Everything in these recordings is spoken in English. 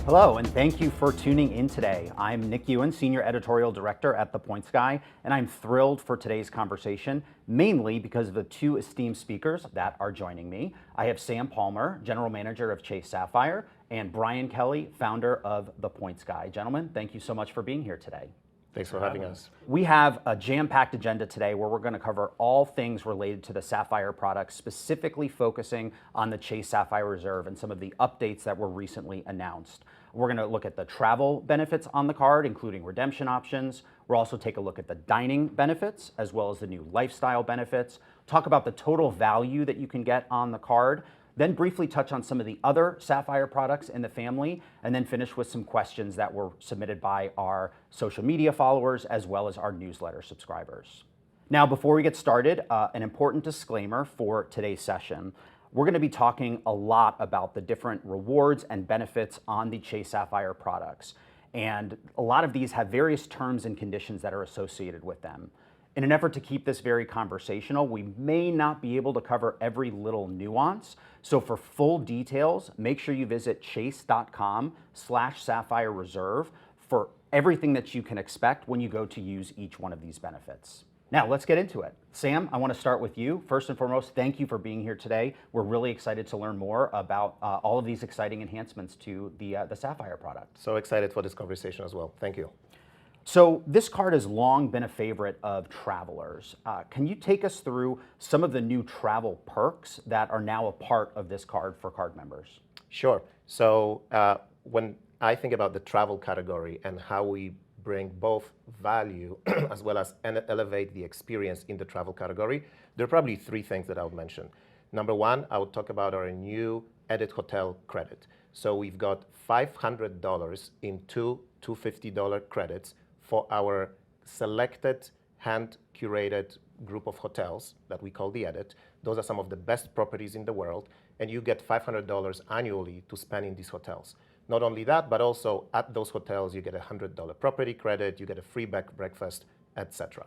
Hello, and thank you for tuning in today. I'm Nick Ewen, Senior Editorial Director at The Points Guy, and I'm thrilled for today's conversation, mainly because of the two esteemed speakers that are joining me. I have Sam Palmer, General Manager of Chase Sapphire, and Brian Kelly, founder of The Points Guy. Gentlemen, thank you so much for being here today. Thanks for having us. We have a jam-packed agenda today where we're going to cover all things related to the Sapphire products, specifically focusing on the Chase Sapphire Reserve and some of the updates that were recently announced. We're going to look at the travel benefits on the card, including redemption options. We'll also take a look at the dining benefits, as well as the new lifestyle benefits, talk about the total value that you can get on the card, then briefly touch on some of the other Sapphire products in the family, and then finish with some questions that were submitted by our social media followers as well as our newsletter subscribers. Now, before we get started, an important disclaimer for today's session. We're going to be talking a lot about the different rewards and benefits on the Chase Sapphire products. And a lot of these have various terms and conditions that are associated with them. In an effort to keep this very conversational, we may not be able to cover every little nuance. So for full details, make sure you visit chase.com/Sapphire Reserve for everything that you can expect when you go to use each one of these benefits. Now let's get into it. Sam, I want to start with you. First and foremost, thank you for being here today. We're really excited to learn more about all of these exciting enhancements to the Sapphire product. So excited for this conversation as well. Thank you. So this card has long been a favorite of travelers. Can you take us through some of the new travel perks that are now a part of this card for card members? Sure. So when I think about the travel category and how we bring both value as well as elevate the experience in the travel category, there are probably three things that I would mention. Number one, I would talk about our new Edit Hotel credit. So we've got $500 in two $250 credits for our selected hand-curated group of hotels that we call the Edit. Those are some of the best properties in the world, and you get $500 annually to spend in these hotels. Not only that, but also at those hotels, you get a $100 property credit, you get a free breakfast, etc.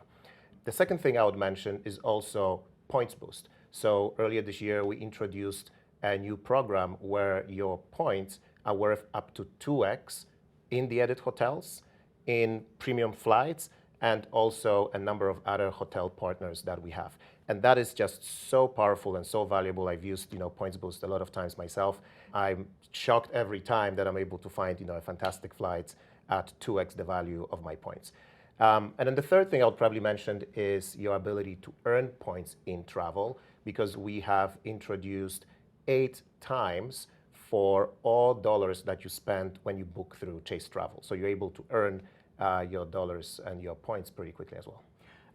The second thing I would mention is also points boost. So earlier this year, we introduced a new program where your points are worth up to 2x in the Edit hotels, in premium flights, and also a number of other hotel partners that we have. And that is just so powerful and so valuable. I've used points boost a lot of times myself. I'm shocked every time that I'm able to find a fantastic flight at 2x the value of my points. And then the third thing I would probably mention is your ability to earn points in travel, because we have introduced 8 times for all dollars that you spend when you book through Chase Travel. So you're able to earn your dollars and your points pretty quickly as well.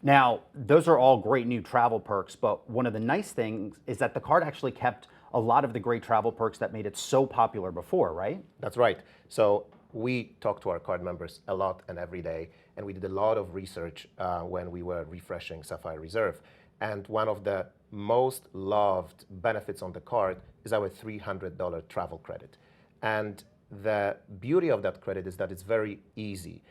Now, those are all great new travel perks, but one of the nice things is that the card actually kept a lot of the great travel perks that made it so popular before, right? That's right. So we talk to our card members a lot and every day, and we did a lot of research when we were refreshing Sapphire Reserve. And one of the most loved benefits on the card is our $300 travel credit. And the beauty of that credit is that it's very easy.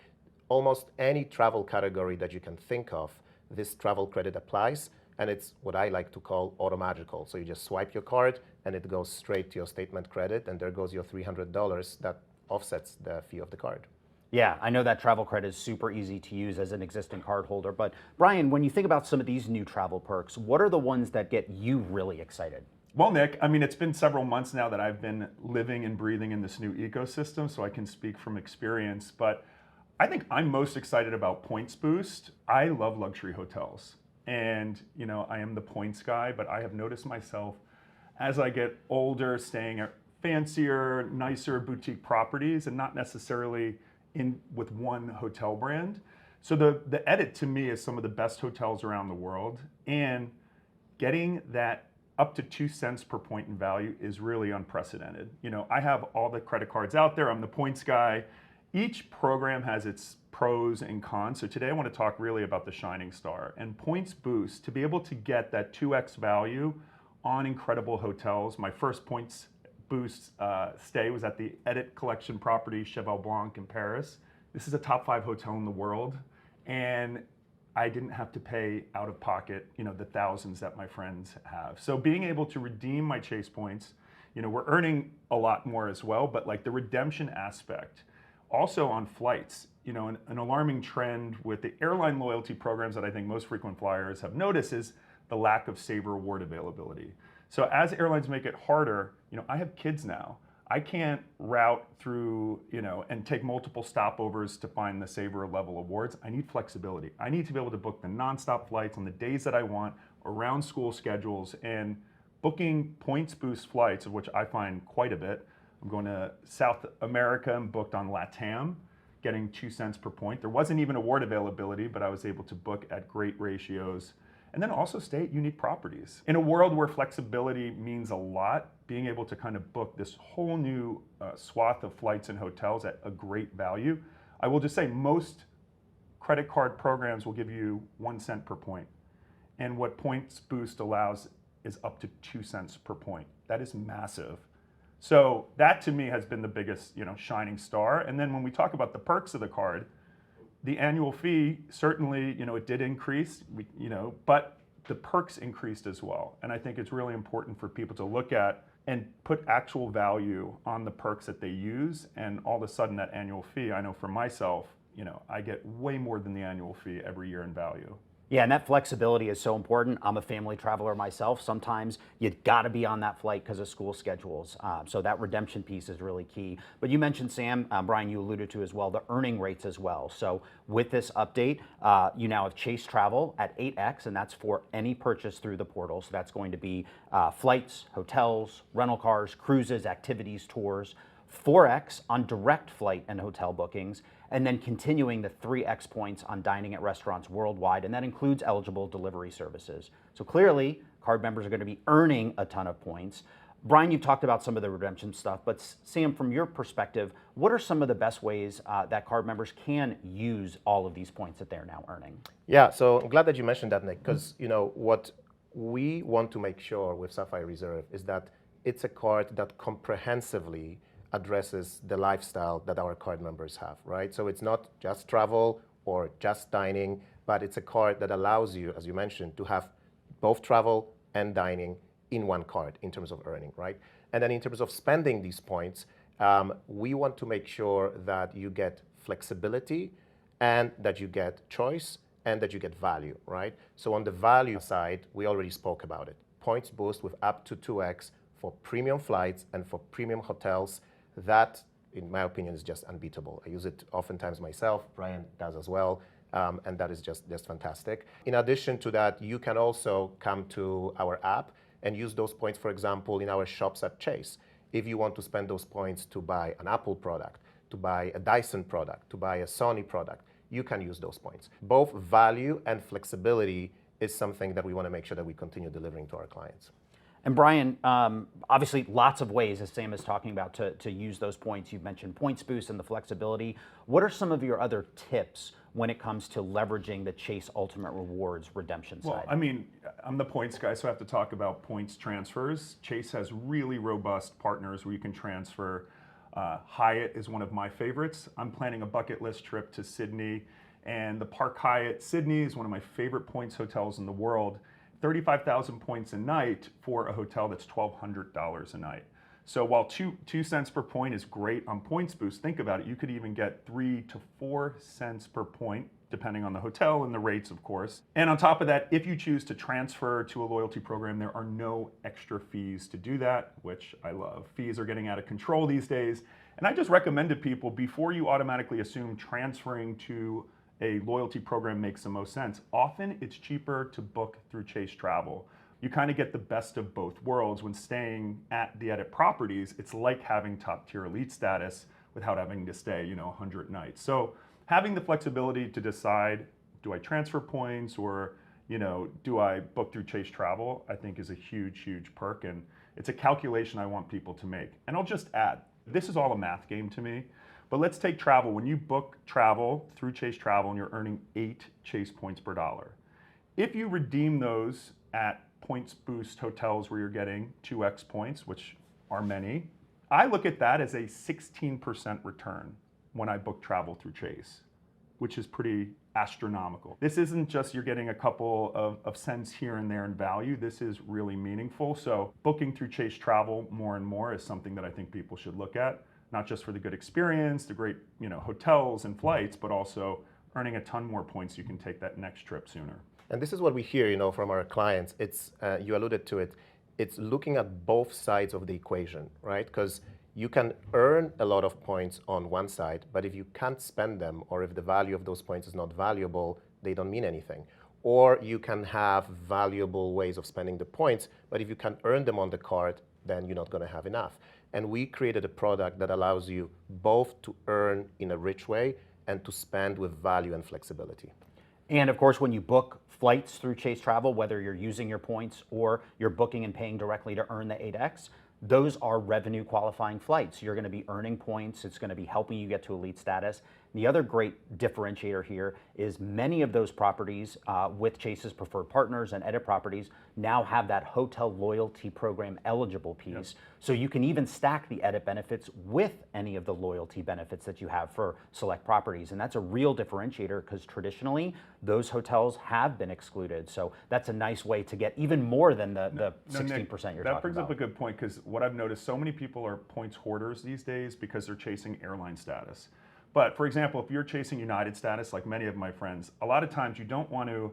Almost any travel category that you can think of, this travel credit applies, and it's what I like to call automagical. So you just swipe your card and it goes straight to your statement credit, and there goes your $300 that offsets the fee of the card. Yeah, I know that travel credit is super easy to use as an existing card holder, but Brian, when you think about some of these new travel perks, what are the ones that get you really excited? Well, Nick, I mean, it's been several months now that I've been living and breathing in this new ecosystem, so I can speak from experience, but I think I'm most excited about Points Boost. I love luxury hotels, and I am the points guy, but I have noticed myself as I get older staying at fancier, nicer boutique properties and not necessarily in with one hotel brand. So the Edit to me is some of the best hotels around the world, and getting that up to 2 cents per point in value is really unprecedented. I have all the credit cards out there. I'm the points guy. Each program has its pros and cons. So today I want to talk really about the shining star and Points Boost. To be able to get that 2x value on incredible hotels. My first Points Boost stay was at the Edit Collection property, Cheval Blanc in Paris. This is a top 5 hotel in the world, and I didn't have to pay out of pocket, the thousands that my friends have. So being able to redeem my Chase points, we're earning a lot more as well, but like the redemption aspect. Also on flights, an alarming trend with the airline loyalty programs that I think most frequent flyers have noticed is the lack of Saver Reward availability. So as airlines make it harder, I have kids now. I can't route through, and take multiple stopovers to find the Saver level awards. I need flexibility. I need to be able to book the nonstop flights on the days that I want around school schedules, and booking points boost flights, of which I find quite a bit. I'm going to South America and booked on LATAM, getting 2 cents per point. There wasn't even award availability, but I was able to book at great ratios. And then also stay at unique properties. In a world where flexibility means a lot, being able to kind of book this whole new swath of flights and hotels at a great value. I will just say most credit card programs will give you 1 cent per point. And what Points Boost allows is up to 2 cents per point. That is massive. So that to me has been the biggest, shining star. And then when we talk about the perks of the card, the annual fee, certainly, it did increase, but the perks increased as well. And I think it's really important for people to look at and put actual value on the perks that they use. And all of a sudden that annual fee, I know for myself, I get way more than the annual fee every year in value. Yeah, and that flexibility is so important. I'm a family traveler myself. Sometimes you got to be on that flight because of school schedules. So that redemption piece is really key. But you mentioned, Sam, Brian, you alluded to as well, the earning rates as well. So with this update, you now have Chase Travel at 8X, and that's for any purchase through the portal. So that's going to be flights, hotels, rental cars, cruises, activities, tours. 4X on direct flight and hotel bookings, and then continuing the 3X points on dining at restaurants worldwide, and that includes eligible delivery services. So clearly, card members are going to be earning a ton of points. Brian, you've talked about some of the redemption stuff, but Sam, from your perspective, what are some of the best ways that card members can use all of these points that they're now earning? Yeah, so I'm glad that you mentioned that, Nick, because what we want to make sure with Sapphire Reserve is that it's a card that comprehensively addresses the lifestyle that our card members have, right? So it's not just travel or just dining, but it's a card that allows you, as you mentioned, to have both travel and dining in one card in terms of earning, right? And then in terms of spending these points, we want to make sure that you get flexibility and that you get choice and that you get value, right? So on the value side, we already spoke about it. Points boost with up to 2x for premium flights and for premium hotels. That, in my opinion, is just unbeatable. I use it oftentimes myself. Brian does as well. And that is just fantastic. In addition to that, you can also come to our app and use those points, for example, in our shops at Chase. If you want to spend those points to buy an Apple product, to buy a Dyson product, to buy a Sony product, you can use those points. Both value and flexibility is something that we want to make sure that we continue delivering to our clients. And Brian, obviously lots of ways, as Sam is talking about, to use those points. You've mentioned Points Boost and the flexibility. What are some of your other tips when it comes to leveraging the Chase Ultimate Rewards redemption side? Well, I mean, I'm the points guy, so I have to talk about points transfers. Chase has really robust partners where you can transfer. Hyatt is one of my favorites. I'm planning a bucket list trip to Sydney, and the Park Hyatt Sydney is one of my favorite points hotels in the world. 35,000 points a night for a hotel that's $1,200 a night. So while 2 cents per point is great on Points Boost, think about it, you could even get 3 to 4 cents per point, depending on the hotel and the rates, of course. And on top of that, if you choose to transfer to a loyalty program, there are no extra fees to do that, which I love. Fees are getting out of control these days. And I just recommend to people, before you automatically assume transferring to a loyalty program makes the most sense. Often it's cheaper to book through Chase Travel. You kind of get the best of both worlds. When staying at the Edit properties, it's like having top tier elite status without having to stay, 100 nights. So having the flexibility to decide, do I transfer points or, do I book through Chase Travel, I think is a huge, huge perk. And it's a calculation I want people to make. And I'll just add, this is all a math game to me. But let's take travel. When you book travel through Chase Travel and you're earning 8 Chase points per dollar, if you redeem those at Points Boost hotels where you're getting 2x points, which are many, I look at that as a 16% return when I book travel through Chase. which is pretty astronomical. This isn't just you're getting a couple of cents here and there in value. This is really meaningful. So booking through Chase Travel more and more is something that I think people should look at, not just for the good experience, the great hotels and flights, but also earning a ton more points. You can take that next trip sooner. And this is what we hear, from our clients. It's you alluded to it. It's looking at both sides of the equation, right? Because you can earn a lot of points on one side, but if you can't spend them, or if the value of those points is not valuable, they don't mean anything. Or you can have valuable ways of spending the points, but if you can't earn them on the card, then you're not going to have enough. And we created a product that allows you both to earn in a rich way and to spend with value and flexibility. And of course, when you book flights through Chase Travel, whether you're using your points or you're booking and paying directly to earn the 8X, those are revenue qualifying flights. You're going to be earning points. It's going to be helping you get to elite status. The other great differentiator here is many of those properties with Chase's preferred partners and edit properties now have that hotel loyalty program eligible piece. Yep. So you can even stack the edit benefits with any of the loyalty benefits that you have for select properties. And that's a real differentiator because traditionally those hotels have been excluded. So that's a nice way to get even more than the 16% Nick, you're talking about. That brings up a good point, because what I've noticed, so many people are points hoarders these days because they're chasing airline status. But for example, if you're chasing United status, like many of my friends, a lot of times you don't want to,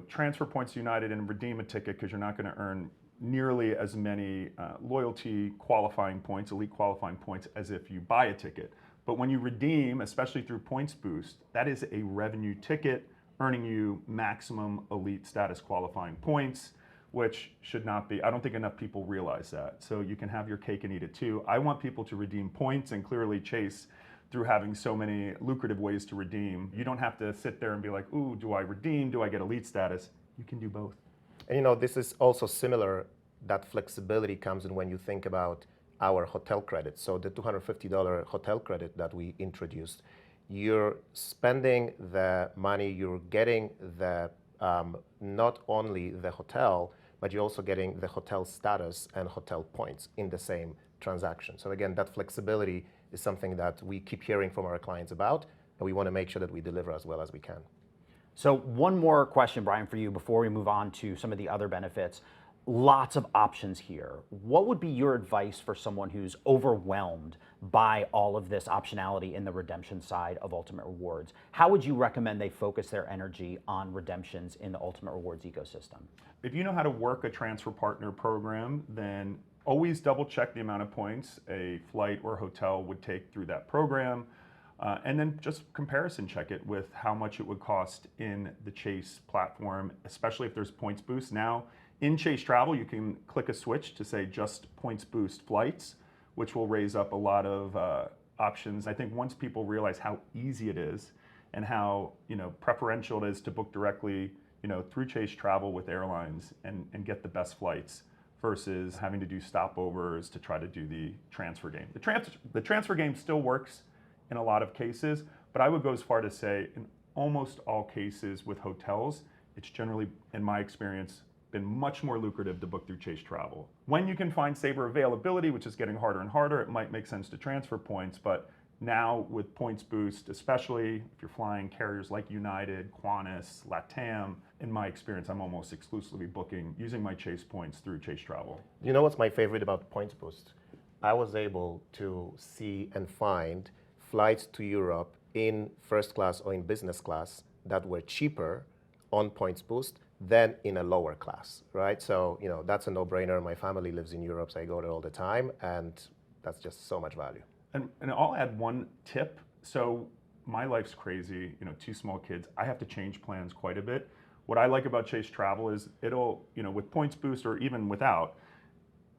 transfer points to United and redeem a ticket because you're not going to earn nearly as many loyalty qualifying points, elite qualifying points, as if you buy a ticket. But when you redeem, especially through Points Boost, that is a revenue ticket earning you maximum elite status qualifying points, which should not be. I don't think enough people realize that. So you can have your cake and eat it too. I want people to redeem points, and clearly Chase, through having so many lucrative ways to redeem, you don't have to sit there and be like, ooh, do I redeem? Do I get elite status? You can do both. And this is also similar, that flexibility comes in when you think about our hotel credits. So the $250 hotel credit that we introduced, you're spending the money, you're getting the not only the hotel, but you're also getting the hotel status and hotel points in the same transaction. So again, that flexibility is something that we keep hearing from our clients about, and we want to make sure that we deliver as well as we can. So one more question, Brian, for you before we move on to some of the other benefits. Lots of options here. What would be your advice for someone who's overwhelmed by all of this optionality in the redemption side of Ultimate Rewards? How would you recommend they focus their energy on redemptions in the Ultimate Rewards ecosystem? If you know how to work a transfer partner program, then always double check the amount of points a flight or hotel would take through that program. And then just comparison check it with how much it would cost in the Chase platform, especially if there's Points Boost. Now, in Chase Travel, you can click a switch to say just Points Boost flights, which will raise up a lot of options. I think once people realize how easy it is and how preferential it is to book directly through Chase Travel with airlines and get the best flights versus having to do stopovers to try to do the transfer game. The transfer game still works in a lot of cases, but I would go as far to say in almost all cases with hotels, it's generally, in my experience, been much more lucrative to book through Chase Travel. When you can find saver availability, which is getting harder and harder, it might make sense to transfer points, but now with Points Boost, especially if you're flying carriers like United, Qantas, LATAM, in my experience, I'm almost exclusively booking using my Chase points through Chase Travel. You know what's my favorite about Points Boost? I was able to see and find flights to Europe in first class or in business class that were cheaper on Points Boost than in a lower class, right? So, that's a no-brainer. My family lives in Europe, so I go there all the time, and that's just so much value. And I'll add one tip. So my life's crazy, 2 small kids. I have to change plans quite a bit. What I like about Chase Travel is it'll, with Points Boost or even without,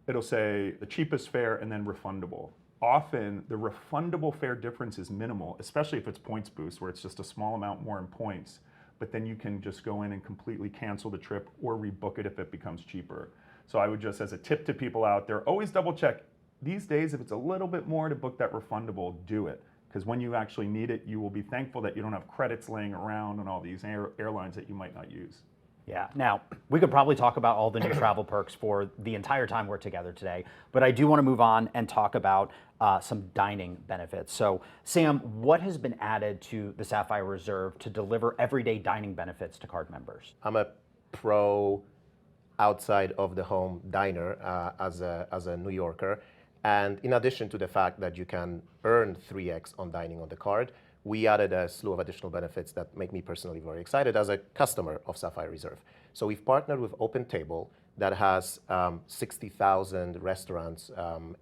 it'll say the cheapest fare and then refundable. Often the refundable fare difference is minimal, especially if it's Points Boost, where it's just a small amount more in points. But then you can just go in and completely cancel the trip or rebook it if it becomes cheaper. So I would just, as a tip to people out there, always double check. These days, if it's a little bit more to book that refundable, do it. Because when you actually need it, you will be thankful that you don't have credits laying around on all these airlines that you might not use. Yeah. Now, we could probably talk about all the new travel perks for the entire time we're together today, but I do want to move on and talk about some dining benefits. So, Sam, what has been added to the Sapphire Reserve to deliver everyday dining benefits to card members? I'm a pro outside of the home diner as a New Yorker. And in addition to the fact that you can earn 3x on dining on the card, we added a slew of additional benefits that make me personally very excited as a customer of Sapphire Reserve. So we've partnered with OpenTable that has 60,000 restaurants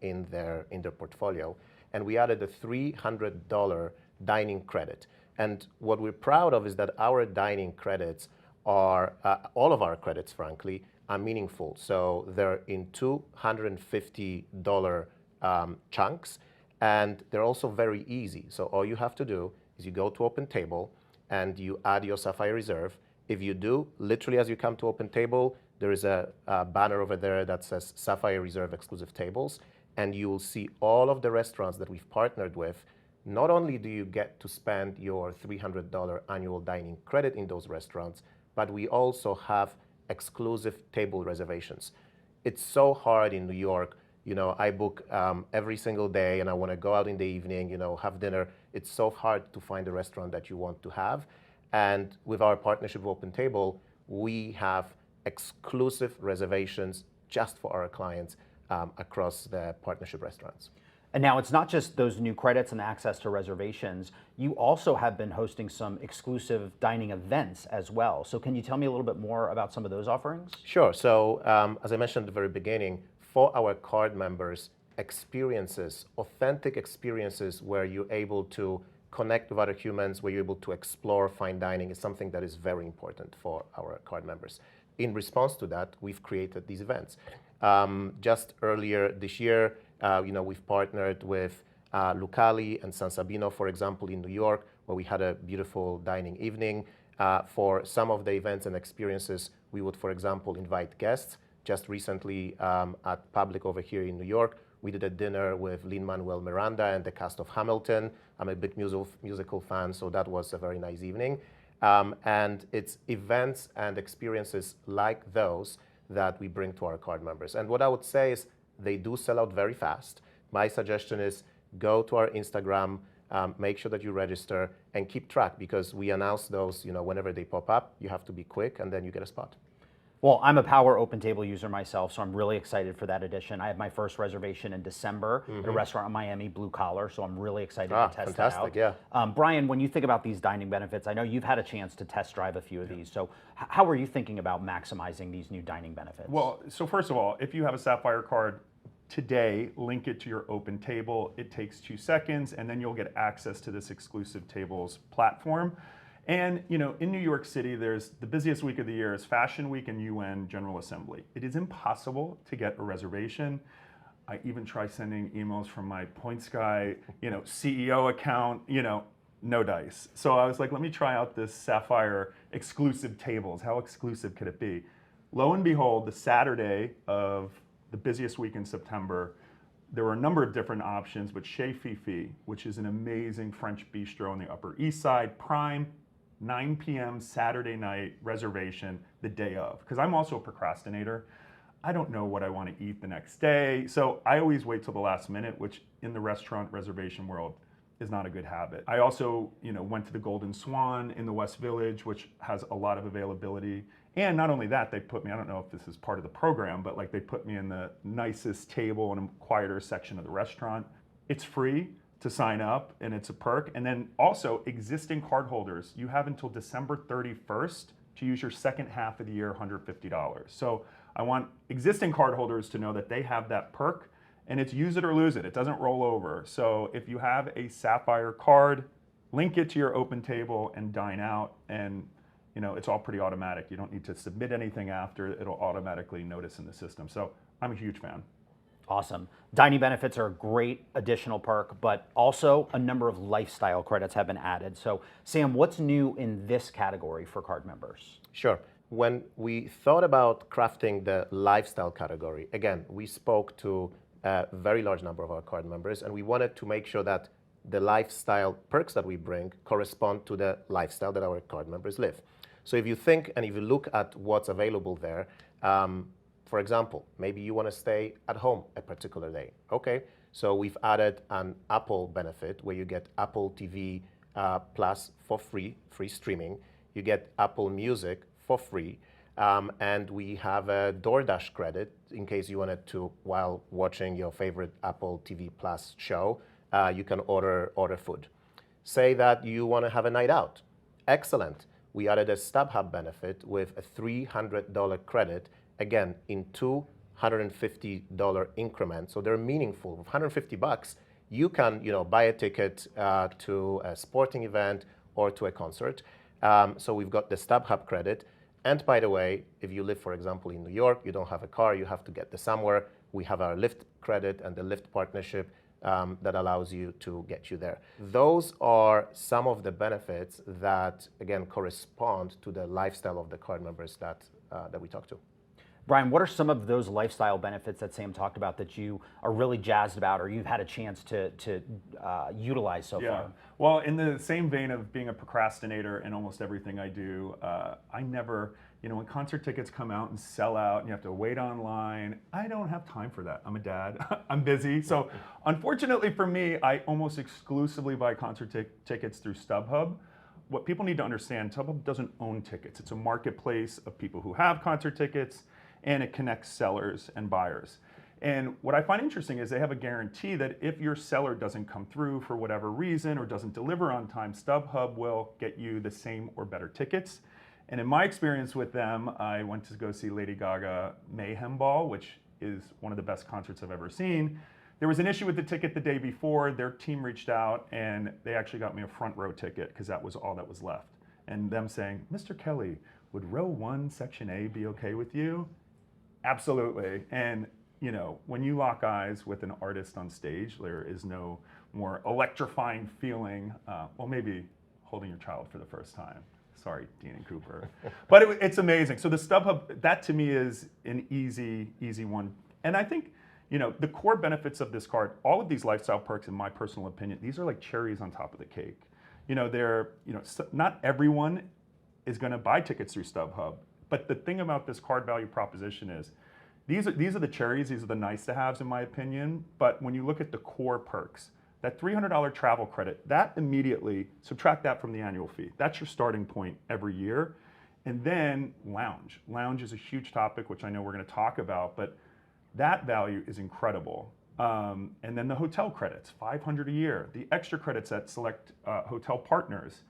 in their portfolio, and we added a $300 dining credit. And what we're proud of is that our dining credits are, all of our credits, frankly, are meaningful. So they're in $250 chunks, and they're also very easy. So all you have to do is you go to OpenTable and you add your Sapphire Reserve. If you do, literally as you come to OpenTable, there is a banner over there that says Sapphire Reserve exclusive tables, and you will see all of the restaurants that we've partnered with. Not only do you get to spend your $300 annual dining credit in those restaurants, but we also have exclusive table reservations. It's so hard in New York. You know, I book every single day and I want to go out in the evening, you know, have dinner. It's so hard to find a restaurant that you want to have. And with our partnership with OpenTable, we have exclusive reservations just for our clients across the partnership restaurants. And now it's not just those new credits and access to reservations. You also have been hosting some exclusive dining events as well. So can you tell me a little bit more about some of those offerings? Sure. So as I mentioned at the very beginning, for our card members, experiences, authentic experiences where you're able to connect with other humans, where you're able to explore fine dining is something that is very important for our card members. In response to that, we've created these events. Just earlier this year, we've partnered with Lucali and San Sabino, for example, in New York, where we had a beautiful dining evening. For some of the events and experiences, we would, for example, invite guests. Just recently at Public over here in New York, we did a dinner with Lin-Manuel Miranda and the cast of Hamilton. I'm a big musical fan, so that was a very nice evening. And it's events and experiences like those that we bring to our card members. And what I would say is they do sell out very fast. My suggestion is go to our Instagram, make sure that you register and keep track, because we announce those, whenever they pop up. You have to be quick and then you get a spot. Well, I'm a Power OpenTable user myself, so I'm really excited for that addition. I have my first reservation in December at a restaurant in Miami, Blue Collar, so I'm really excited to test that out. Yeah. Brian, when you think about these dining benefits, I know you've had a chance to test drive a few of these. So how are you thinking about maximizing these new dining benefits? Well, so first of all, if you have a Sapphire card today, link it to your OpenTable. It takes 2 seconds, and then you'll get access to this exclusive tables platform. And in New York City, there's the busiest week of the year is Fashion Week and Ewen General Assembly. It is impossible to get a reservation. I even try sending emails from my Points Guy, CEO account, no dice. So I was like, let me try out this Sapphire exclusive tables. How exclusive could it be? Lo and behold, the Saturday of the busiest week in September, there were a number of different options, but Chez Fifi, which is an amazing French bistro on the Upper East Side, prime, 9 p.m. Saturday night reservation the day of. Because I'm also a procrastinator. I don't know what I want to eat the next day. So I always wait till the last minute, which in the restaurant reservation world is not a good habit. I also, went to the Golden Swan in the West Village, which has a lot of availability. And not only that, they put me, I don't know if this is part of the program, but they put me in the nicest table in a quieter section of the restaurant. It's free to sign up, and it's a perk. And then also existing cardholders, you have until December 31st to use your second half of the year, $150. So I want existing cardholders to know that they have that perk, and it's use it or lose it. It doesn't roll over. So if you have a Sapphire card, link it to your OpenTable and dine out, and it's all pretty automatic. You don't need to submit anything after. It'll automatically notice in the system. So I'm a huge fan. Awesome. Dining benefits are a great additional perk, but also a number of lifestyle credits have been added. So Sam, what's new in this category for card members? Sure. When we thought about crafting the lifestyle category, again, we spoke to a very large number of our card members, and we wanted to make sure that the lifestyle perks that we bring correspond to the lifestyle that our card members live. So if you think and if you look at what's available there, for example, maybe you want to stay at home a particular day. Okay, so we've added an Apple benefit where you get Apple TV Plus for free streaming. You get Apple Music for free. And we have a DoorDash credit in case you wanted to, while watching your favorite Apple TV Plus show, you can order food. Say that you want to have a night out. Excellent. We added a StubHub benefit with a $300 credit, again, in $250 increments. So they're meaningful. With $150, you can buy a ticket to a sporting event or to a concert. So we've got the StubHub credit. And by the way, if you live, for example, in New York, you don't have a car, you have to get this somewhere, we have our Lyft credit and the Lyft partnership that allows you to get you there. Those are some of the benefits that, again, correspond to the lifestyle of the card members that we talk to. Brian, what are some of those lifestyle benefits that Sam talked about that you are really jazzed about or you've had a chance to utilize so far? Well, in the same vein of being a procrastinator in almost everything I do, I never, when concert tickets come out and sell out and you have to wait online, I don't have time for that. I'm a dad, I'm busy. So unfortunately for me, I almost exclusively buy concert tickets through StubHub. What people need to understand, StubHub doesn't own tickets. It's a marketplace of people who have concert tickets, and it connects sellers and buyers. And what I find interesting is they have a guarantee that if your seller doesn't come through for whatever reason or doesn't deliver on time, StubHub will get you the same or better tickets. And in my experience with them, I went to go see Lady Gaga Mayhem Ball, which is one of the best concerts I've ever seen. There was an issue with the ticket the day before. Their team reached out and they actually got me a front row ticket because that was all that was left. And them saying, Mr. Kelly, would row 1, section A be okay with you? Absolutely. And when you lock eyes with an artist on stage, there is no more electrifying feeling. Well, maybe holding your child for the first time. Sorry, Dean and Cooper. But it's amazing. So the StubHub, that to me is an easy one. And I think, the core benefits of this card, all of these lifestyle perks, in my personal opinion, these are like cherries on top of the cake. Not everyone is going to buy tickets through StubHub. But the thing about this card value proposition is these are the cherries, these are the nice to haves in my opinion. But when you look at the core perks, that $300 travel credit, that immediately, subtract that from the annual fee. That's your starting point every year. And then lounge. Lounge is a huge topic, which I know we're going to talk about, but that value is incredible. And then the hotel credits, $500 a year. The extra credits at select hotel partners.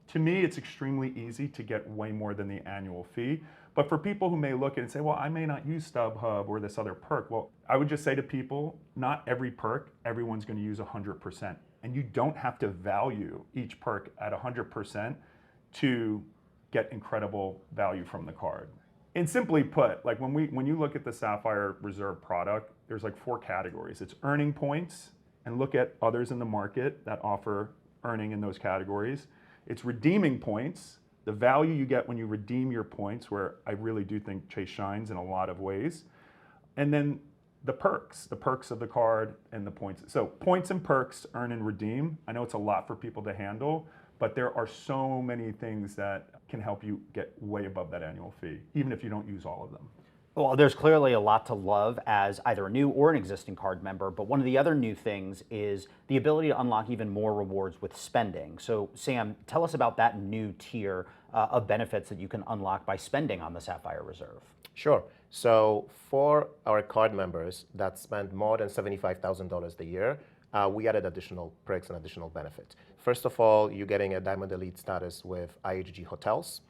To me, it's extremely easy to get way more than the annual fee. But for people who may look at it and say, well, I may not use StubHub or this other perk, well, I would just say to people, not every perk, everyone's going to use 100%. And you don't have to value each perk at 100% to get incredible value from the card. And simply put, like when you look at the Sapphire Reserve product, there's like 4 categories. It's earning points, and look at others in the market that offer earning in those categories. It's redeeming points, the value you get when you redeem your points, where I really do think Chase shines in a lot of ways. And then the perks of the card and the points. So points and perks, earn and redeem. I know it's a lot for people to handle, but there are so many things that can help you get way above that annual fee, even if you don't use all of them. Well, there's clearly a lot to love as either a new or an existing card member, but one of the other new things is the ability to unlock even more rewards with spending. So Sam, tell us about that new tier of benefits that you can unlock by spending on the Sapphire Reserve. Sure. So for our card members that spend more than $75,000 a year, we added additional perks and additional benefits. First of all, you're getting a Diamond Elite status with IHG Hotels.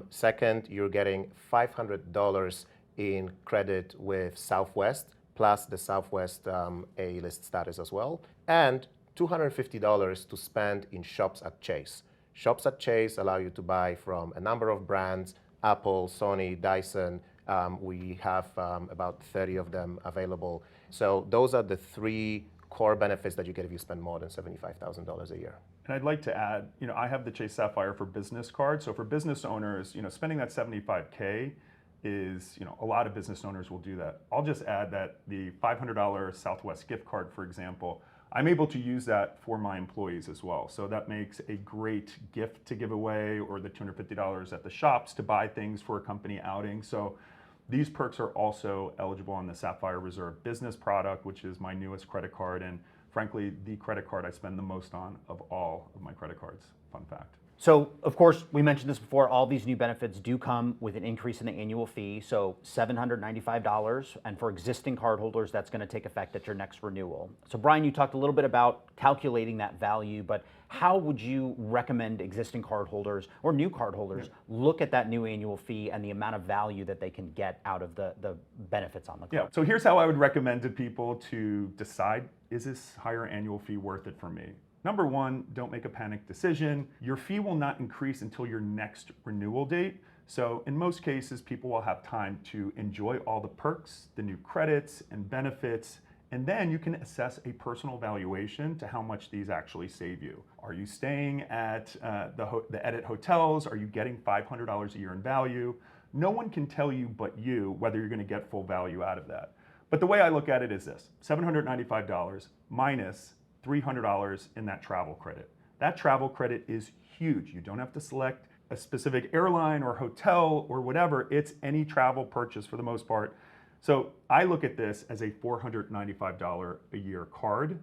Second, you're getting $500 in credit with Southwest, plus the Southwest A-list status as well, and $250 to spend in shops at Chase. Shops at Chase allow you to buy from a number of brands, Apple, Sony, Dyson. We have about 30 of them available. So those are the 3 core benefits that you get if you spend more than $75,000 a year. And I'd like to add, I have the Chase Sapphire for Business card. So for business owners, spending that $75K is, a lot of business owners will do that. I'll just add that the $500 Southwest gift card, for example, I'm able to use that for my employees as well. So that makes a great gift to give away, or the $250 at the shops to buy things for a company outing. So these perks are also eligible on the Sapphire Reserve business product, which is my newest credit card, and frankly, the credit card I spend the most on of all of my credit cards. Fun fact. So, of course, we mentioned this before, all these new benefits do come with an increase in the annual fee, so $795, and for existing cardholders, that's going to take effect at your next renewal. So, Brian, you talked a little bit about calculating that value, but how would you recommend existing cardholders or new cardholders look at that new annual fee and the amount of value that they can get out of the benefits on the card? Yeah, so here's how I would recommend to people to decide, is this higher annual fee worth it for me? Number one, don't make a panic decision. Your fee will not increase until your next renewal date. So in most cases, people will have time to enjoy all the perks, the new credits and benefits, and then you can assess a personal valuation to how much these actually save you. Are you staying at the Edit hotels? Are you getting $500 a year in value? No one can tell you but you whether you're going to get full value out of that. But the way I look at it is this: $795 minus $300 in that travel credit. That travel credit is huge. You don't have to select a specific airline or hotel or whatever. It's any travel purchase for the most part. So I look at this as a $495 a year card.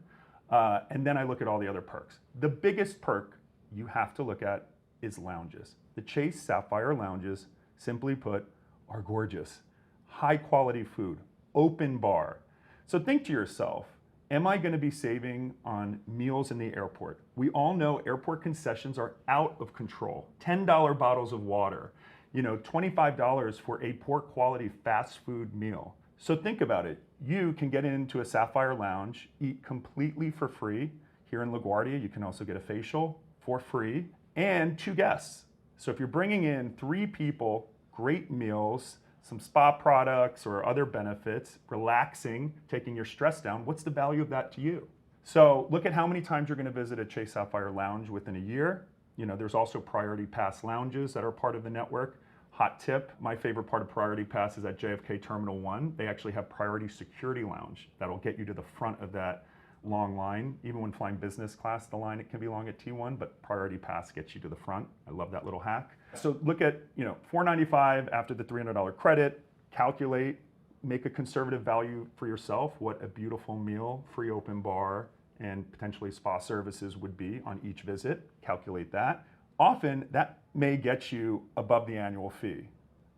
And then I look at all the other perks. The biggest perk you have to look at is lounges. The Chase Sapphire lounges, simply put, are gorgeous. High quality food, open bar. So think to yourself, am I going to be saving on meals in the airport? We all know airport concessions are out of control. $10 bottles of water, $25 for a poor quality fast food meal. So think about it. You can get into a Sapphire lounge, eat completely for free. Here in LaGuardia, you can also get a facial for free, and 2 guests. So if you're bringing in 3 people, great meals, some spa products or other benefits, relaxing, taking your stress down, what's the value of that to you? So look at how many times you're going to visit a Chase Sapphire lounge within a year. There's also Priority Pass lounges that are part of the network. Hot tip, my favorite part of Priority Pass is at JFK Terminal 1. They actually have Priority Security Lounge that'll get you to the front of that long line. Even when flying business class, the line, it can be long at T1, but Priority Pass gets you to the front. I love that little hack. So look at, $495 after the $300 credit, calculate, make a conservative value for yourself, what a beautiful meal, free open bar, and potentially spa services would be on each visit. Calculate that. Often that may get you above the annual fee.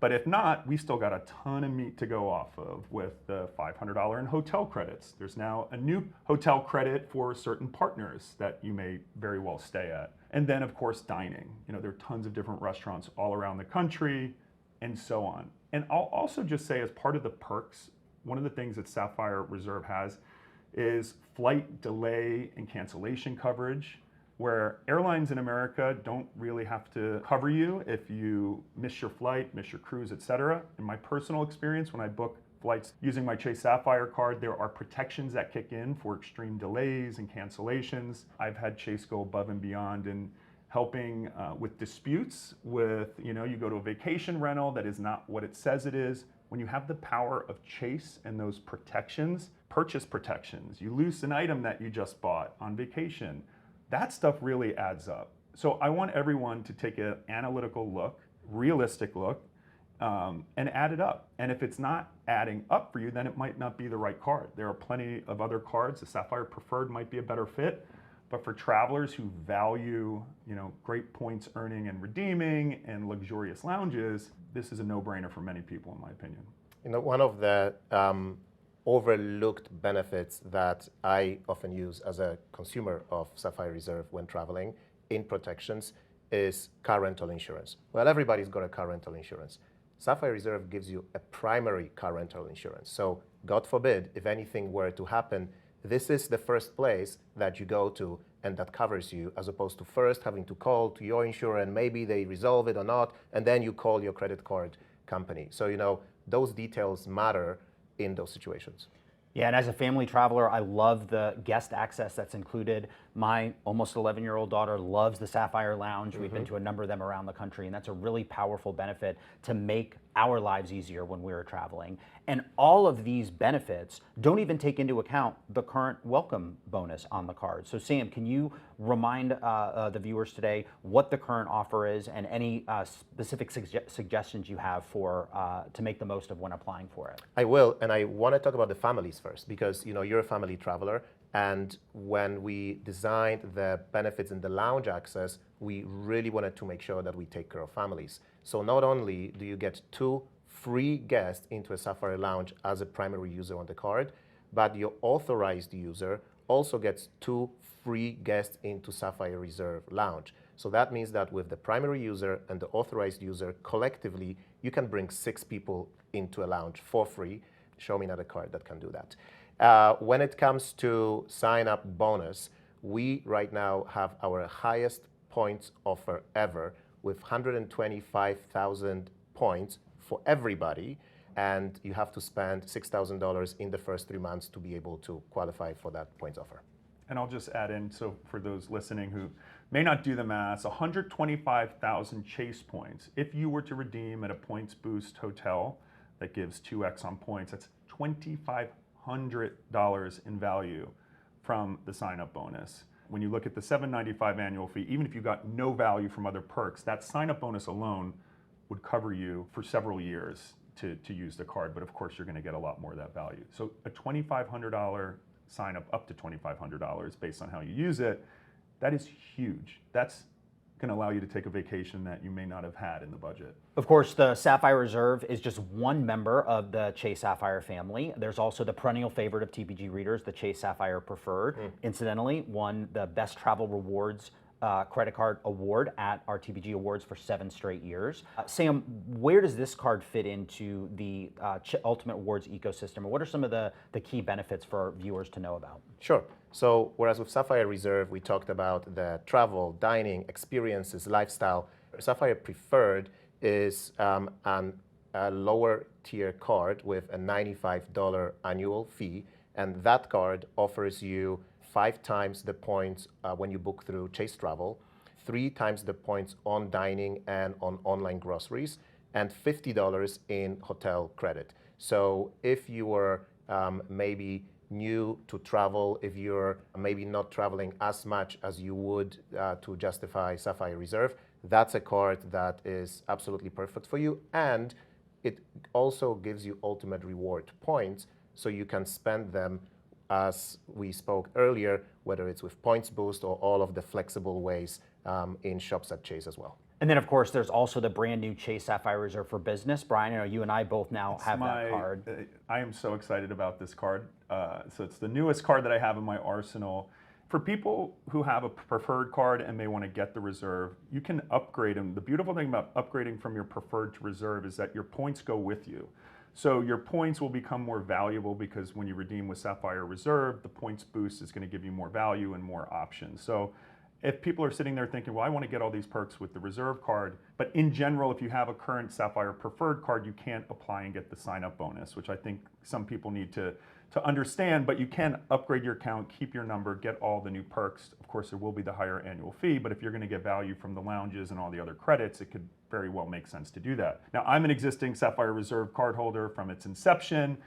But if not, we still got a ton of meat to go off of with the $500 in hotel credits. There's now a new hotel credit for certain partners that you may very well stay at. And then, of course, dining. There are tons of different restaurants all around the country and so on. And I'll also just say, as part of the perks, one of the things that Sapphire Reserve has is flight delay and cancellation coverage, where airlines in America don't really have to cover you if you miss your flight, miss your cruise, etc. In my personal experience, when I book flights using my Chase Sapphire card, there are protections that kick in for extreme delays and cancellations. I've had Chase go above and beyond in helping with disputes with, you go to a vacation rental that is not what it says it is. When you have the power of Chase and those protections, purchase protections, you lose an item that you just bought on vacation, that stuff really adds up. So I want everyone to take an analytical look, realistic look, and add it up. And if it's not adding up for you, then it might not be the right card. There are plenty of other cards. The Sapphire Preferred might be a better fit. But for travelers who value, great points earning and redeeming and luxurious lounges, this is a no-brainer for many people, in my opinion. One of the overlooked benefits that I often use as a consumer of Sapphire Reserve when traveling in protections is car rental insurance. Well, everybody's got a car rental insurance. Sapphire Reserve gives you a primary car rental insurance. So God forbid, if anything were to happen, this is the first place that you go to and that covers you, as opposed to first having to call to your insurer and maybe they resolve it or not, and then you call your credit card company. So, those details matter in those situations. Yeah, and as a family traveler, I love the guest access that's included. My almost 11-year-old daughter loves the Sapphire Lounge. We've been to a number of them around the country, and that's a really powerful benefit to make our lives easier when we're traveling. And all of these benefits don't even take into account the current welcome bonus on the card. So Sam, can you remind the viewers today what the current offer is and any specific suggestions you have for to make the most of when applying for it? I will, and I want to talk about the families first because you're a family traveler, and when we designed the benefits in the lounge access, we really wanted to make sure that we take care of families. So not only do you get 2 free guests into a Sapphire Lounge as a primary user on the card, but your authorized user also gets 2 free guests into Sapphire Reserve Lounge. So that means that with the primary user and the authorized user, collectively, you can bring 6 people into a lounge for free. Show me another card that can do that. When it comes to sign-up bonus, we right now have our highest points offer ever with 125,000 points for everybody, and you have to spend $6,000 in the first 3 months to be able to qualify for that points offer. And I'll just add in, so for those listening who may not do the math, 125,000 Chase points. If you were to redeem at a points boost hotel that gives 2x on points, that's $2,500 in value from the sign-up bonus. When you look at the $795 annual fee, even if you got no value from other perks, that sign-up bonus alone would cover you for several years to use the card, but of course you're gonna get a lot more of that value. So a $2,500 sign up to $2,500 based on how you use it, that is huge. That's going to allow you to take a vacation that you may not have had in the budget. Of course, the Sapphire Reserve is just one member of the Chase Sapphire family. There's also the perennial favorite of TPG readers, the Chase Sapphire Preferred. Incidentally, won the Best Travel Rewards credit card award at our TPG Awards for 7 straight years. Sam, where does this card fit into the Ultimate Awards ecosystem? And what are some of the key benefits for viewers to know about? Sure. So whereas with Sapphire Reserve, we talked about the travel, dining, experiences, lifestyle, Sapphire Preferred is a lower tier card with a $95 annual fee. And that card offers you 5 times the points when you book through Chase Travel, 3 times the points on dining and on online groceries, and $50 in hotel credit. So if you were maybe new to travel, if you're maybe not traveling as much as you would to justify Sapphire Reserve, that's a card that is absolutely perfect for you. And it also gives you ultimate reward points, so you can spend them as we spoke earlier, whether it's with Points Boost or all of the flexible ways in shops at Chase as well. And then, of course, there's also the brand new Chase Sapphire Reserve for Business. Brian, I know you and I both now have that card. I am so excited about this card. So it's the newest card that I have in my arsenal. For people who have a preferred card and may want to get the reserve, you can upgrade them. The beautiful thing about upgrading from your preferred to reserve is that your points go with you. So your points will become more valuable because when you redeem with Sapphire Reserve, the points boost is going to give you more value and more options. So if people are sitting there thinking, well, I want to get all these perks with the Reserve card, but in general, if you have a current Sapphire Preferred card, you can't apply and get the sign-up bonus, which I think some people need to understand, but you can upgrade your account, keep your number, get all the new perks. Of course, there will be the higher annual fee, but if you're going to get value from the lounges and all the other credits, it could very well make sense to do that. Now, I'm an existing Sapphire Reserve card holder from its inception.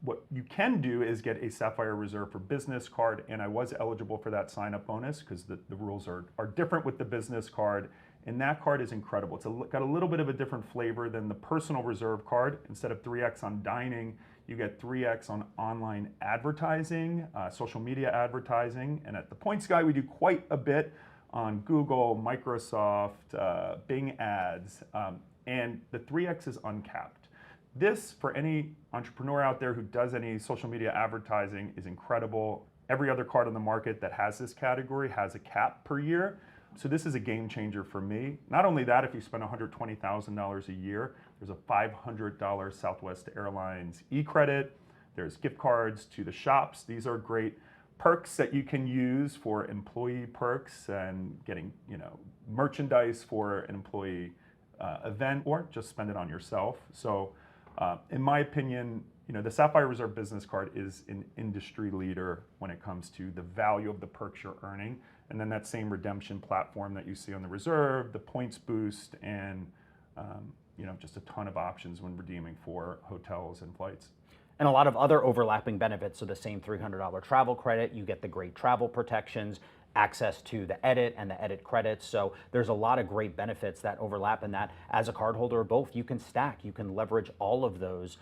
What you can do is get a Sapphire Reserve for Business card, and I was eligible for that sign-up bonus because the rules are different with the business card, and that card is incredible. It's got a little bit of a different flavor than the personal reserve card. Instead of 3x on dining, you get 3x on online advertising, social media advertising, and at the Points Guy, we do quite a bit on Google, Microsoft, Bing ads, and the 3x is uncapped. This, for any entrepreneur out there who does any social media advertising, is incredible. Every other card on the market that has this category has a cap per year. So this is a game changer for me. Not only that, if you spend $120,000 a year, there's a $500 Southwest Airlines e-credit. There's gift cards to the shops. These are great perks that you can use for employee perks and getting, merchandise for an employee event, or just spend it on yourself. So in my opinion, The Sapphire Reserve business card is an industry leader when it comes to the value of the perks you're earning. And then that same redemption platform that you see on the Reserve, the points boost, and just a ton of options when redeeming for hotels and flights. And a lot of other overlapping benefits. So the same $300 travel credit, you get the great travel protections, access to the edit and the edit credits. So there's a lot of great benefits that overlap in that. As a cardholder or both, you can stack, you can leverage all of those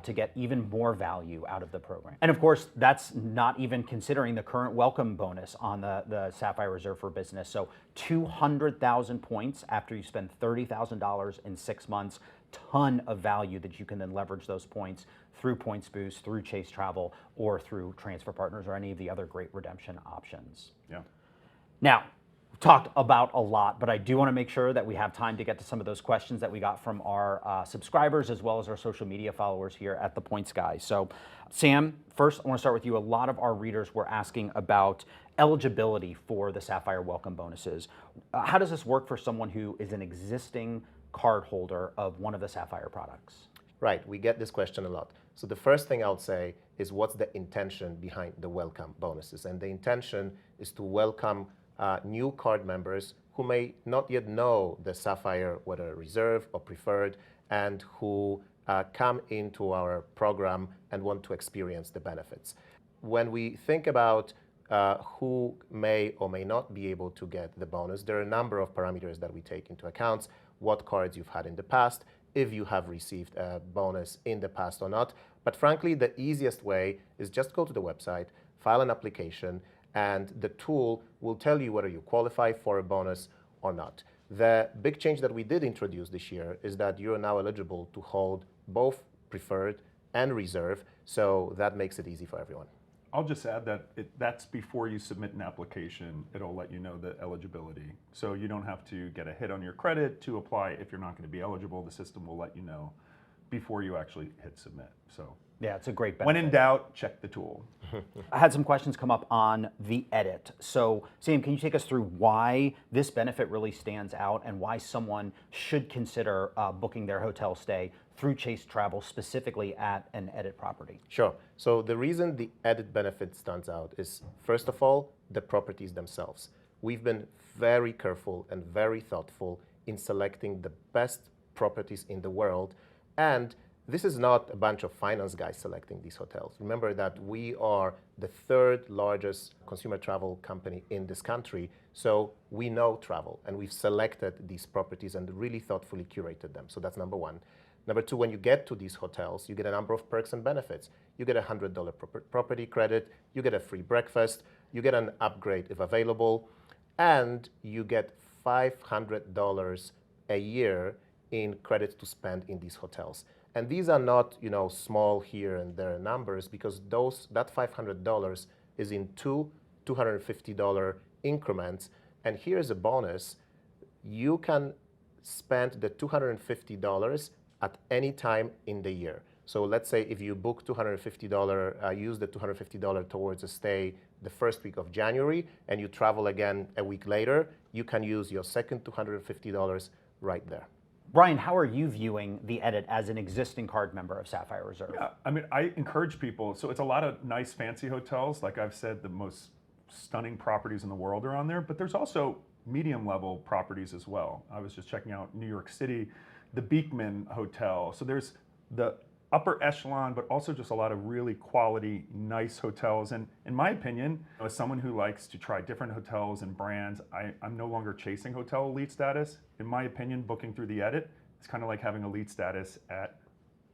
to get even more value out of the program. And of course, that's not even considering the current welcome bonus on the Sapphire Reserve for Business. So 200,000 points after you spend $30,000 in 6 months, ton of value that you can then leverage those points through Points Boost, through Chase Travel, or through Transfer Partners or any of the other great redemption options. Yeah. Now, we've talked about a lot, but I do want to make sure that we have time to get to some of those questions that we got from our subscribers as well as our social media followers here at The Points Guy. So, Sam, first I want to start with you. A lot of our readers were asking about eligibility for the Sapphire welcome bonuses. How does this work for someone who is an existing card holder of one of the Sapphire products? Right, we get this question a lot. So the first thing I'll say is what's the intention behind the welcome bonuses? And the intention is to welcome new card members who may not yet know the Sapphire, whether Reserve or Preferred, and who come into our program and want to experience the benefits. When we think about who may or may not be able to get the bonus, there are a number of parameters that we take into account. What cards you've had in the past, if you have received a bonus in the past or not. But frankly, the easiest way is just go to the website, file an application, and the tool will tell you whether you qualify for a bonus or not. The big change that we did introduce this year is that you're now eligible to hold both Preferred and Reserve, so that makes it easy for everyone. I'll just add that that's before you submit an application. It'll let you know the eligibility. So you don't have to get a hit on your credit to apply if you're not going to be eligible. The system will let you know before you actually hit submit. So yeah, it's a great benefit. When in doubt, check the tool. I had some questions come up on the edit. So Sam, can you take us through why this benefit really stands out and why someone should consider booking their hotel stay through Chase Travel, specifically at an edit property? Sure. So the reason the edit benefit stands out is, first of all, the properties themselves. We've been very careful and very thoughtful in selecting the best properties in the world. And this is not a bunch of finance guys selecting these hotels. Remember that we are the third largest consumer travel company in this country. So we know travel, and we've selected these properties and really thoughtfully curated them. So that's number one. Number two, when you get to these hotels, you get a number of perks and benefits. You get a $100 property credit, you get a free breakfast, you get an upgrade if available, and you get $500 a year in credits to spend in these hotels. And these are not, small here and there numbers, because that $500 is in two $250 increments. And here's a bonus. You can spend the $250 at any time in the year. So let's say if you book $250, use the $250 towards a stay the first week of January, and you travel again a week later, you can use your second $250 right there. Brian, how are you viewing the edit as an existing card member of Sapphire Reserve? Yeah, I encourage people. So it's a lot of nice, fancy hotels. Like I've said, the most stunning properties in the world are on there, but there's also medium level properties as well. I was just checking out New York City, the Beekman Hotel. So there's the upper echelon, but also just a lot of really quality, nice hotels. And in my opinion, as someone who likes to try different hotels and brands, I'm no longer chasing hotel elite status. In my opinion, booking through the edit, it's kind of like having elite status at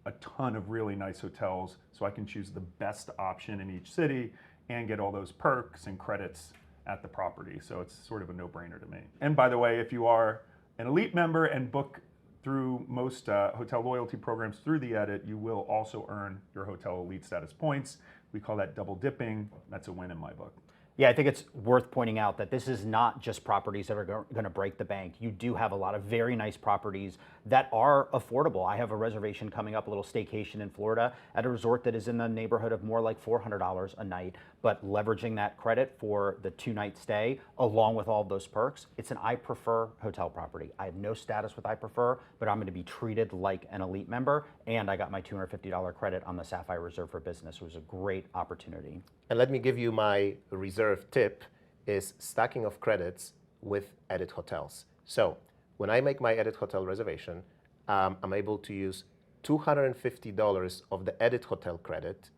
a ton of really nice hotels, so I can choose the best option in each city and get all those perks and credits at the property. So it's sort of a no-brainer to me. And by the way, if you are an elite member and book through most hotel loyalty programs through the edit, you will also earn your hotel elite status points. We call that double dipping. That's a win in my book. Yeah, I think it's worth pointing out that this is not just properties that are going to break the bank. You do have a lot of very nice properties that are affordable. I have a reservation coming up, a little staycation in Florida at a resort that is in the neighborhood of more like $400 a night, but leveraging that credit for the 2-night stay along with all of those perks, it's an I Prefer hotel property. I have no status with I Prefer, but I'm going to be treated like an elite member, and I got my $250 credit on the Sapphire Reserve for Business. It was a great opportunity. And let me give you my reserve tip is stacking of credits with Edit Hotels. So when I make my Edit Hotel reservation, I'm able to use $250 of the Edit Hotel credit,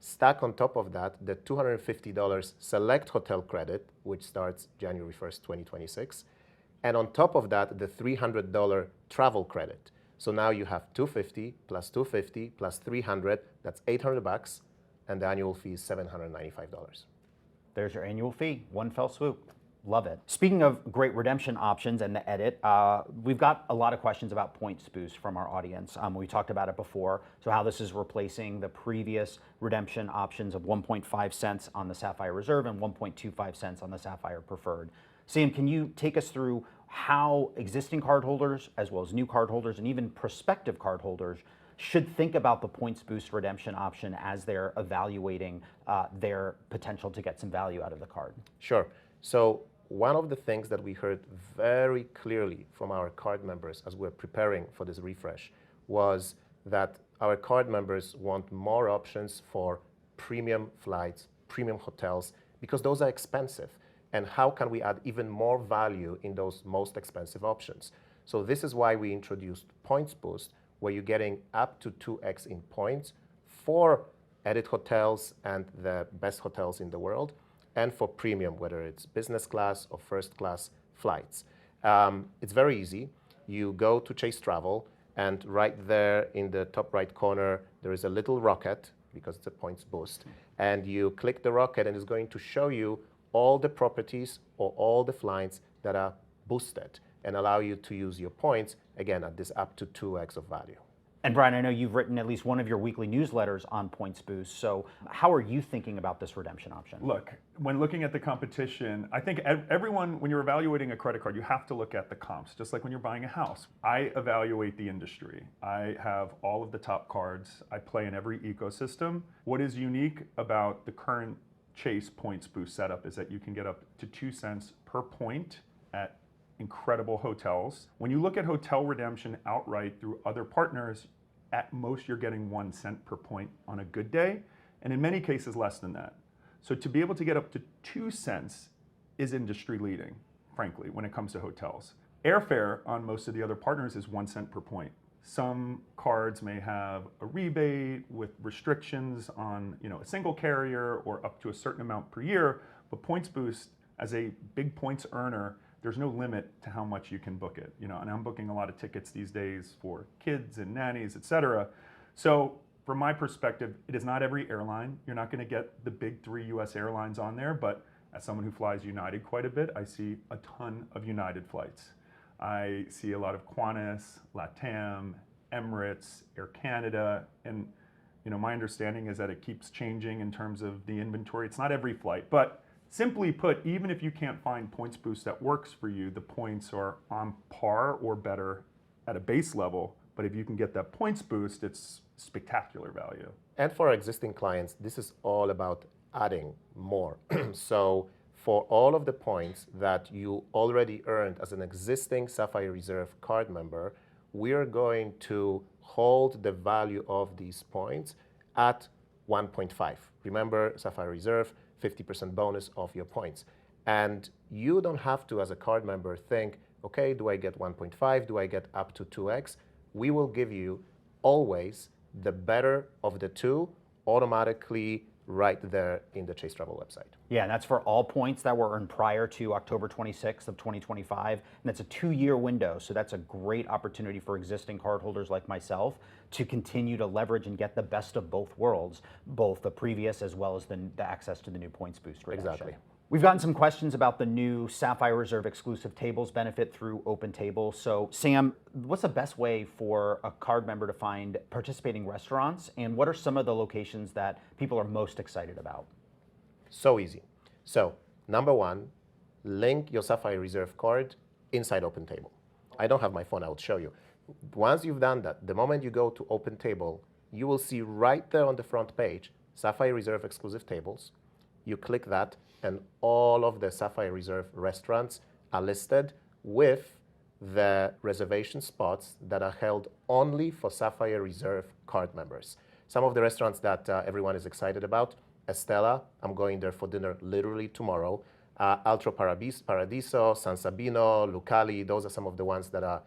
stack on top of that the $250 Select Hotel credit, which starts January 1st, 2026, and on top of that, the $300 travel credit. So now you have $250 plus $250 plus $300, that's $800, and the annual fee is $795. There's your annual fee, one fell swoop. Love it. Speaking of great redemption options and the edit, we've got a lot of questions about points boost from our audience. We talked about it before, so how this is replacing the previous redemption options of 1.5 cents on the Sapphire Reserve and 1.25 cents on the Sapphire Preferred. Sam, can you take us through how existing cardholders, as well as new cardholders and even prospective cardholders, should think about the points boost redemption option as they're evaluating their potential to get some value out of the card? Sure. So one of the things that we heard very clearly from our card members as we're preparing for this refresh was that our card members want more options for premium flights, premium hotels, because those are expensive. And how can we add even more value in those most expensive options? So this is why we introduced Points Boost, where you're getting up to 2x in points for Edit Hotels and the best hotels in the world, and for premium, whether it's business class or first class flights. It's very easy. You go to Chase Travel, and right there in the top right corner, there is a little rocket, because it's a points boost, and you click the rocket and it's going to show you all the properties or all the flights that are boosted and allow you to use your points, again, at this up to 2x of value. And Brian, I know you've written at least one of your weekly newsletters on Points Boost, so how are you thinking about this redemption option? Look, when looking at the competition, I think everyone, when you're evaluating a credit card, you have to look at the comps, just like when you're buying a house. I evaluate the industry. I have all of the top cards. I play in every ecosystem. What is unique about the current Chase Points Boost setup is that you can get up to 2 cents per point at incredible hotels. When you look at hotel redemption outright through other partners, at most you're getting 1 cent per point on a good day, and in many cases less than that. So to be able to get up to 2 cents is industry leading, frankly, when it comes to hotels. Airfare on most of the other partners is 1 cent per point. Some cards may have a rebate with restrictions on, a single carrier or up to a certain amount per year, but Points Boost, as a big points earner, there's no limit to how much you can book it. And I'm booking a lot of tickets these days for kids and nannies, et cetera. So from my perspective, it is not every airline. You're not going to get the big 3 US airlines on there, but as someone who flies United quite a bit, I see a ton of United flights. I see a lot of Qantas, LATAM, Emirates, Air Canada, and my understanding is that it keeps changing in terms of the inventory. It's not every flight, but simply put, even if you can't find Points Boost that works for you, the points are on par or better at a base level. But if you can get that Points Boost, it's spectacular value. And for our existing clients, this is all about adding more. So for all of the points that you already earned as an existing Sapphire Reserve card member, we are going to hold the value of these points at 1.5. Remember, Sapphire Reserve, 50% bonus of your points. And you don't have to, as a card member, think, okay, do I get 1.5? Do I get up to 2x? We will give you always the better of the two automatically right there in the Chase Travel website. Yeah, and that's for all points that were earned prior to October 26th of 2025, and that's a 2-year window, so that's a great opportunity for existing cardholders like myself to continue to leverage and get the best of both worlds, both the previous as well as the access to the new Points Boost redemption. Exactly. We've gotten some questions about the new Sapphire Reserve exclusive tables benefit through Open Table. So Sam, what's the best way for a card member to find participating restaurants, and what are some of the locations that people are most excited about? So easy. So, number one, link your Sapphire Reserve card inside OpenTable. I don't have my phone, I will show you. Once you've done that, the moment you go to OpenTable, you will see right there on the front page, Sapphire Reserve exclusive tables. You click that, and all of the Sapphire Reserve restaurants are listed with the reservation spots that are held only for Sapphire Reserve card members. Some of the restaurants that everyone is excited about, Estella, I'm going there for dinner literally tomorrow. Altro Paradiso, San Sabino, Lucali, those are some of the ones that are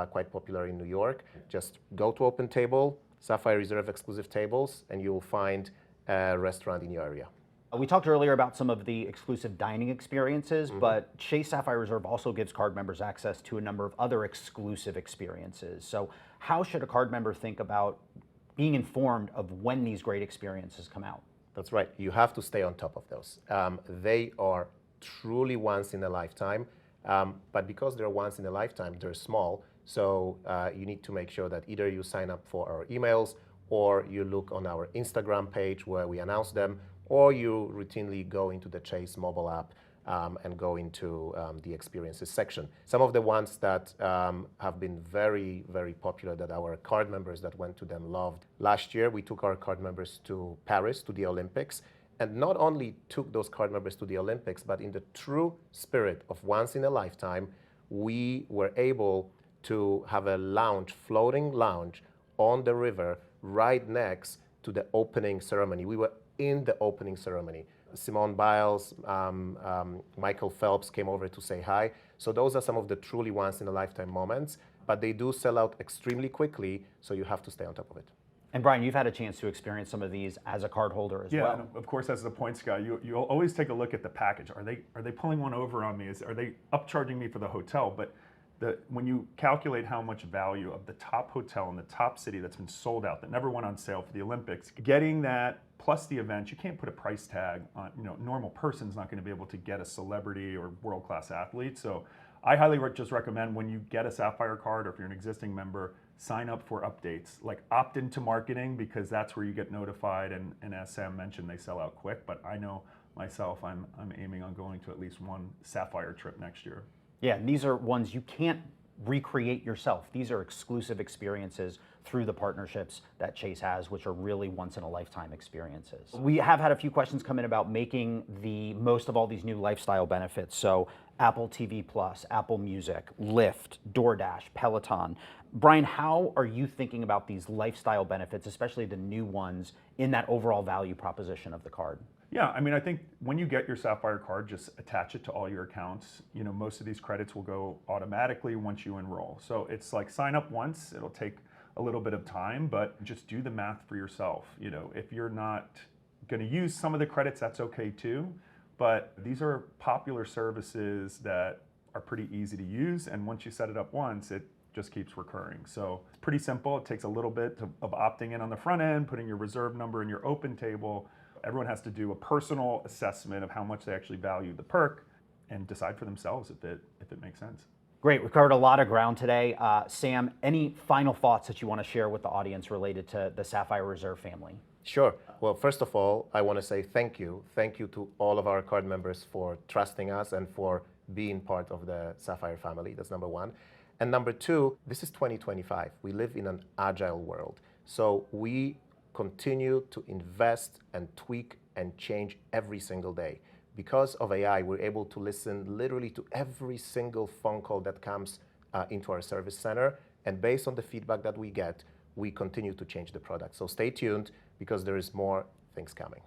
quite popular in New York. Just go to OpenTable, Sapphire Reserve exclusive tables, and you will find a restaurant in your area. We talked earlier about some of the exclusive dining experiences, but Chase Sapphire Reserve also gives card members access to a number of other exclusive experiences. So how should a card member think about being informed of when these great experiences come out? That's right. You have to stay on top of those. They are truly once in a lifetime, but because they're once in a lifetime, they're small. So you need to make sure that either you sign up for our emails, or you look on our Instagram page where we announce them, or you routinely go into the Chase mobile app and go into the experiences section. Some of the ones that have been very, very popular that our card members that went to them loved. Last year, we took our card members to Paris, to the Olympics, and not only took those card members to the Olympics, but in the true spirit of once in a lifetime, we were able to have a lounge, floating lounge on the river right next to the opening ceremony. We were in the opening ceremony. Simone Biles, Michael Phelps came over to say hi. So those are some of the truly once in a lifetime moments, but they do sell out extremely quickly, so you have to stay on top of it. And Brian, you've had a chance to experience some of these as a card holder as well. Yeah, and of course, as the points guy, you'll always take a look at the package. Are they pulling one over on me? Are they upcharging me for the hotel? But when you calculate how much value of the top hotel in the top city that's been sold out, that never went on sale for the Olympics, getting that plus the event, you can't put a price tag on. Normal person's not going to be able to get a celebrity or world-class athlete. So I highly just recommend when you get a Sapphire card, or if you're an existing member, sign up for updates. Like opt into marketing, because that's where you get notified. And as Sam mentioned, they sell out quick. But I know myself, I'm aiming on going to at least one Sapphire trip next year. Yeah, and these are ones you can't recreate yourself. These are exclusive experiences through the partnerships that Chase has, which are really once in a lifetime experiences. We have had a few questions come in about making the most of all these new lifestyle benefits. So Apple TV Plus, Apple Music, Lyft, DoorDash, Peloton. Brian, how are you thinking about these lifestyle benefits, especially the new ones, in that overall value proposition of the card? Yeah, I mean, I think when you get your Sapphire card, just attach it to all your accounts. Most of these credits will go automatically once you enroll. So it's like sign up once, it'll take a little bit of time, but just do the math for yourself. If you're not going to use some of the credits, that's okay too. But these are popular services that are pretty easy to use. And once you set it up once, it just keeps recurring. So it's pretty simple. It takes a little bit of opting in on the front end, putting your reserve number in your OpenTable. Everyone has to do a personal assessment of how much they actually value the perk and decide for themselves if it makes sense. Great, we've covered a lot of ground today. Sam, any final thoughts that you want to share with the audience related to the Sapphire Reserve family? Sure. Well, first of all, I want to say thank you. Thank you to all of our card members for trusting us and for being part of the Sapphire family. That's number one. And number two, this is 2025. We live in an agile world. So we continue to invest and tweak and change every single day. Because of AI, we're able to listen literally to every single phone call that comes into our service center. And based on the feedback that we get, we continue to change the product. So stay tuned, because there is more things coming.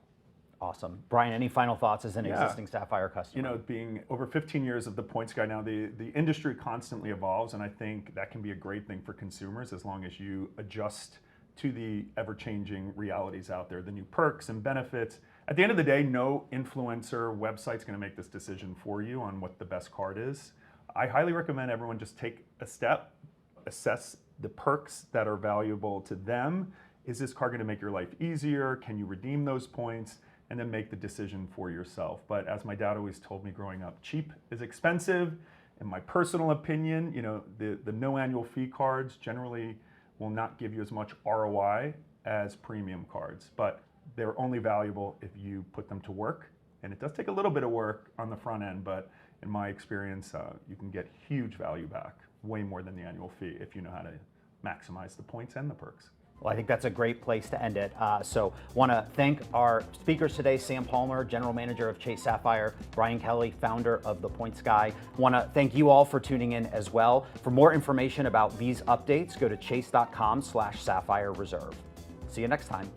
Awesome. Brian, any final thoughts as an existing Sapphire customer? Being over 15 years of the points guy now, the industry constantly evolves, and I think that can be a great thing for consumers as long as you adjust to the ever-changing realities out there, the new perks and benefits. At the end of the day, no influencer website's going to make this decision for you on what the best card is. I highly recommend everyone just take a step, assess the perks that are valuable to them. Is this card going to make your life easier? Can you redeem those points? And then make the decision for yourself. But as my dad always told me growing up, cheap is expensive. In my personal opinion, the no annual fee cards generally will not give you as much ROI as premium cards, but they're only valuable if you put them to work And it does take a little bit of work on the front end, but in my experience, you can get huge value back, way more than the annual fee if you know how to maximize the points and the perks. Well, I think that's a great place to end it. So want to thank our speakers today, Sam Palmer, General Manager of Chase Sapphire, Brian Kelly, founder of The Points Guy. Want to thank you all for tuning in as well. For more information about these updates, go to chase.com/Sapphire Reserve. See you next time.